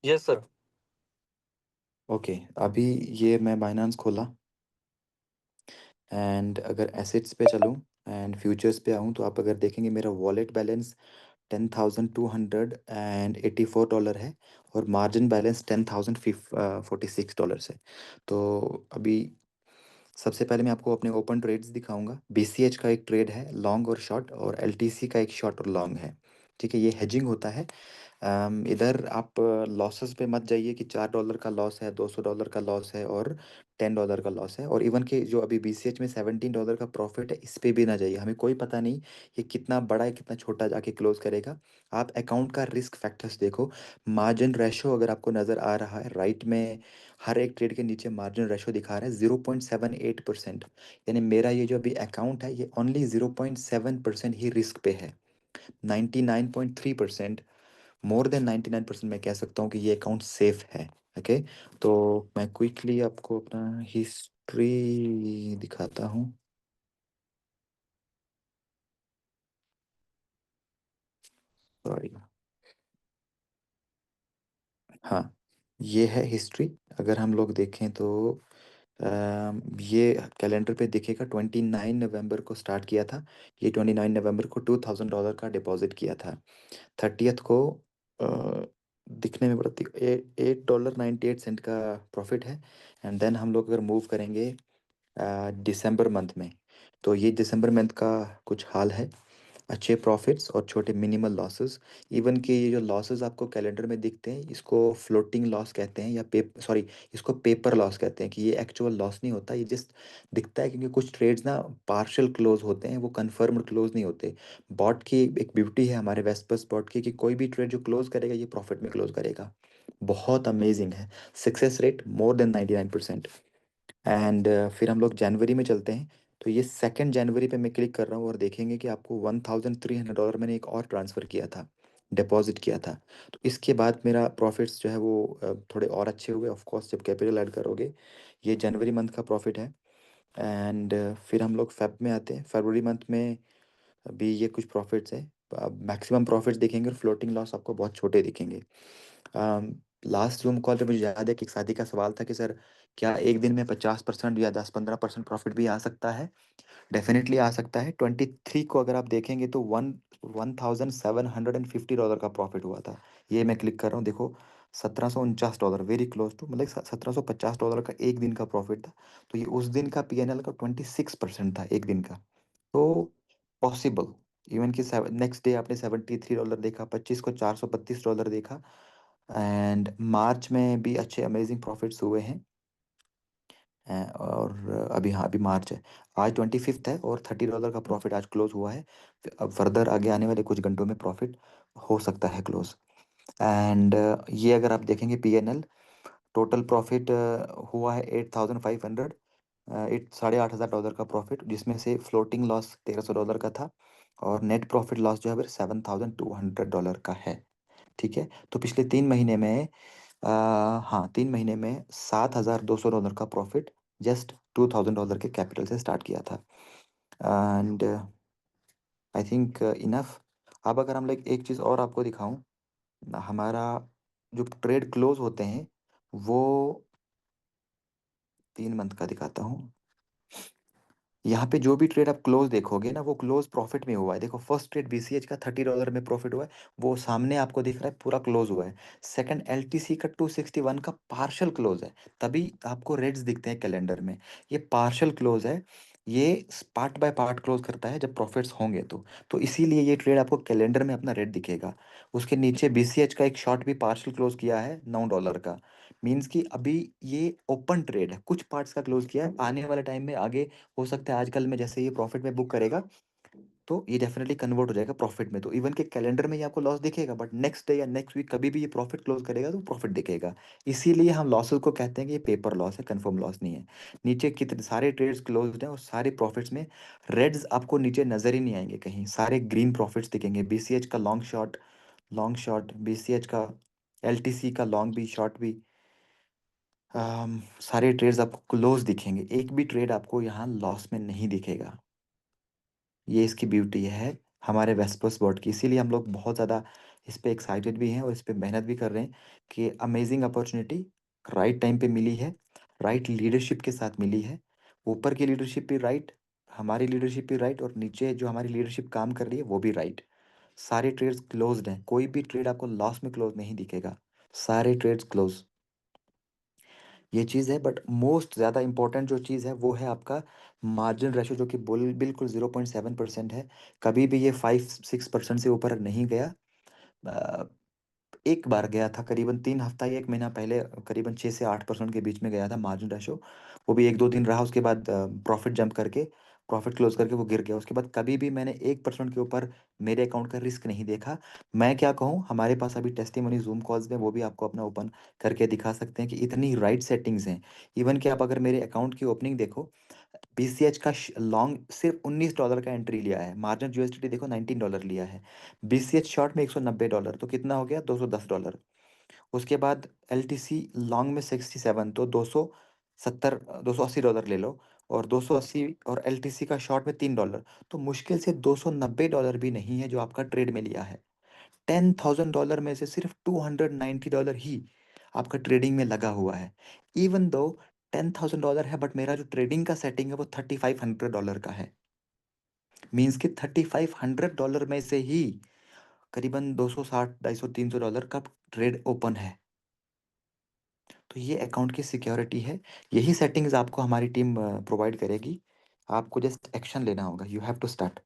Yes sir. Okay. अभी ये मैं बाइनांस खोला एंड अगर एसेट्स पे चलूँ एंड फ्यूचर्स पे आऊँ तो आप अगर देखेंगे मेरा वॉलेट बैलेंस 10,284 डॉलर है और मार्जिन बैलेंस 10,046 डॉलर्स है। तो अभी सबसे पहले मैं आपको अपने ओपन ट्रेड्स दिखाऊंगा। बीसीएच का एक ट्रेड है लॉन्ग और शॉर्ट, और एलटीसी का एक शॉर्ट और लॉन्ग है। ठीक है, ये हेजिंग होता है। इधर आप लॉसेस पे मत जाइए कि $4 का लॉस है, $200 का लॉस है और $10 का लॉस है। और इवन कि जो अभी बीसीएच में $17 का प्रॉफिट है, इस पे भी ना जाइए। हमें कोई पता नहीं ये कितना बड़ा है कितना छोटा जाके क्लोज करेगा। आप अकाउंट का रिस्क फैक्टर्स देखो। मार्जिन रेशो अगर आपको नज़र आ रहा है राइट में, हर एक ट्रेड के नीचे मार्जिन रेशो दिखा रहा है 0.78%। यानी मेरा ये जो अभी अकाउंट है ये ओनली 0.7% ही रिस्क पे है। 99.3%, मोर देन 99% मैं कह सकता हूँ कि ये अकाउंट सेफ है। ओके। तो मैं क्विकली आपको अपना हिस्ट्री दिखाता हूँ। सॉरी। हाँ, ये है हिस्ट्री। अगर हम लोग देखें तो ये कैलेंडर पे दिखेगा 29 नवंबर को स्टार्ट किया था। ये 29 नवंबर को $2,000 का डिपॉजिट किया था। 30th को दिखने में बड़ा $8.98 का प्रॉफिट है। एंड देन हम लोग अगर मूव करेंगे दिसंबर मंथ में, तो ये दिसंबर मंथ का कुछ हाल है। अच्छे प्रॉफिट्स और छोटे मिनिमल लॉसेस। इवन कि ये जो लॉसेस आपको कैलेंडर में दिखते हैं इसको फ्लोटिंग लॉस कहते हैं, या सॉरी, इसको पेपर लॉस कहते हैं। कि ये एक्चुअल लॉस नहीं होता, ये जस्ट दिखता है क्योंकि कुछ ट्रेड्स ना पार्शियल क्लोज होते हैं, वो कंफर्म्ड क्लोज नहीं होते। बॉट की एक ब्यूटी है हमारे वेस्पर्स बॉट की कि कोई भी ट्रेड जो क्लोज करेगा ये प्रॉफिट में क्लोज करेगा। बहुत अमेजिंग है। Success rate more than 99%। And फिर हम लोग जनवरी में चलते हैं। तो ये 2 जनवरी पे मैं क्लिक कर रहा हूँ और देखेंगे कि आपको $1,300 मैंने एक और ट्रांसफ़र किया था, डिपॉजिट किया था। तो इसके बाद मेरा प्रॉफिट्स जो है वो थोड़े और अच्छे हुए ऑफ कोर्स जब कैपिटल ऐड करोगे। ये जनवरी मंथ का प्रॉफिट है। एंड फिर हम लोग फेब में आते हैं। फरवरी मंथ में अभी ये कुछ प्रॉफिट्स है। मैक्सिमम प्रॉफिट्स दिखेंगे और फ्लोटिंग लॉस आपको बहुत छोटे दिखेंगे। लास्ट जूम कॉल पे मुझे याद है कि एक शादी का सवाल था कि सर क्या एक दिन में 50% या 10-15% प्रॉफिट भी आ सकता है। डेफिनेटली आ सकता है। 23 को अगर आप देखेंगे तो 1750 डॉलर का प्रॉफिट हुआ था। ये मैं क्लिक कर रहा हूँ, देखो $1749, वेरी क्लोज टू, मतलब $1750 का एक दिन का प्रॉफिट था। तो ये उस दिन का पीएनएल का 26% था एक दिन का। तो पॉसिबल। इवन कि नेक्स्ट डे आपने $73 देखा, 25 को $432 देखा। एंड मार्च में भी अच्छे अमेजिंग प्रॉफिट्स हुए हैं। और अभी, हाँ अभी मार्च है। आज 25 है और $30 का प्रॉफिट आज क्लोज हुआ है। अब फर्दर आगे आने वाले कुछ घंटों में प्रॉफिट हो सकता है क्लोज। एंड ये अगर आप देखेंगे पीएनएल, टोटल प्रॉफिट हुआ है 8,500, एट $8,500 का प्रॉफिट, जिसमें से फ्लोटिंग लॉस $1,300 का था। और नेट प्रॉफिट लॉस जो है वो $7,200 का है। ठीक है। तो पिछले 3 महीने में हाँ 3 महीने में $7,200 का प्रॉफिट जस्ट $2,000 के कैपिटल से स्टार्ट किया था। And I think enough. अब अगर हम लोग एक चीज़ और आपको दिखाऊं, हमारा जो ट्रेड क्लोज होते हैं वो 3 मंथ का दिखाता हूँ। यहाँ पे जो भी ट्रेड आप क्लोज देखोगे ना वो क्लोज प्रॉफिट में हुआ है। देखो फर्स्ट ट्रेड बीसीएच का $30 में प्रॉफिट हुआ है, वो सामने आपको दिख रहा है पूरा क्लोज हुआ है। सेकंड एलटीसी का 261 का पार्शियल क्लोज है, तभी आपको रेड्स दिखते हैं कैलेंडर में। ये पार्शियल क्लोज है, ये पार्ट बाय पार्ट क्लोज करता है जब प्रॉफिट्स होंगे तो इसीलिए ये ट्रेड आपको कैलेंडर में अपना रेड दिखेगा। उसके नीचे बीसीएच का एक शॉर्ट भी पार्शियल क्लोज किया है $9 का। मीन्स कि अभी ये ओपन ट्रेड है, कुछ पार्ट्स का क्लोज किया है। आने वाले टाइम में आगे हो सकता है आजकल में जैसे ये प्रॉफिट में बुक करेगा तो ये डेफिनेटली कन्वर्ट हो जाएगा प्रॉफिट में। तो इवन के कैलेंडर में ये आपको लॉस दिखेगा, बट नेक्स्ट डे या नेक्स्ट वीक कभी भी ये प्रॉफिट क्लोज करेगा तो प्रॉफिट दिखेगा। इसीलिए हम लॉसेस को कहते हैं कि ये पेपर लॉस है, कंफर्म लॉस नहीं है। नीचे कितने सारे ट्रेड्स क्लोज्ड हैं और सारे प्रॉफिट्स में रेड्स आपको नीचे नजर ही नहीं आएंगे, कहीं सारे ग्रीन प्रॉफिट्स दिखेंगे। बीसीएच का long short, long short BCH का, एलटीसी का लॉन्ग भी शॉर्ट भी, सारे ट्रेड्स आपको क्लोज दिखेंगे। एक भी ट्रेड आपको यहाँ लॉस में नहीं दिखेगा। ये इसकी ब्यूटी है। हमारे वेस्पर्स बोर्ड की। इसीलिए हम लोग बहुत ज़्यादा इस पे एक्साइटेड भी हैं और इस पे मेहनत भी कर रहे हैं कि अमेजिंग अपॉर्चुनिटी राइट टाइम पे मिली है, राइट लीडरशिप के साथ मिली है। ऊपर की लीडरशिप भी राइट, हमारी लीडरशिप भी राइट, और नीचे जो हमारी लीडरशिप काम कर रही है वो भी राइट। सारे ट्रेड्स क्लोज्ड हैं, कोई भी ट्रेड आपको लॉस में क्लोज नहीं दिखेगा, सारे ट्रेड्स क्लोज। ये चीज़ है, बट मोस्ट ज़्यादा इंपॉर्टेंट जो चीज़ है वो है आपका मार्जिन रेशो, जो कि बिल्कुल 0.7% है। कभी भी ये 5-6% से ऊपर नहीं गया। अ, एक बार गया था करीबन 3 हफ्ता या 1 महीना पहले, करीबन 6 से 8% के बीच में गया था मार्जिन रेशो। वो भी 1-2 दिन रहा, उसके बाद प्रॉफिट जंप करके, प्रॉफिट क्लोज करके वो गिर गया। उसके बाद कभी भी मैंने 1% के ऊपर मेरे अकाउंट का रिस्क नहीं देखा। मैं क्या कहूँ, हमारे पास अभी टेस्टिमोनी जूम कॉल्स में, वो भी आपको अपना ओपन करके दिखा सकते हैं कि इतनी राइट सेटिंग्स हैं। इवन कि आप अगर मेरे अकाउंट की ओपनिंग देखो, बीसीएच का लॉन्ग सिर्फ $19 का एंट्री लिया है, मार्जिन यूएसडीटी देखो $19 लिया है, बीसीएच शॉर्ट में $190, तो कितना हो गया, $210। उसके बाद एलटीसी लॉन्ग में 67, तो 270, $280 ले लो, और 280, और एलटीसी का शॉर्ट में $3, तो मुश्किल से $290 भी नहीं है जो आपका ट्रेड में लिया है। $10,000 में से सिर्फ $290 ही आपका ट्रेडिंग में लगा हुआ है। इवन दो $10,000 है, बट मेरा जो ट्रेडिंग का सेटिंग है वो $3,500 का है। मीन्स कि $3,500 में से ही करीबन 260, 250, $300 का ट्रेड ओपन है। तो ये अकाउंट की सिक्योरिटी है। यही सेटिंग्स आपको हमारी टीम प्रोवाइड करेगी। आपको जस्ट एक्शन लेना होगा, यू हैव टू स्टार्ट।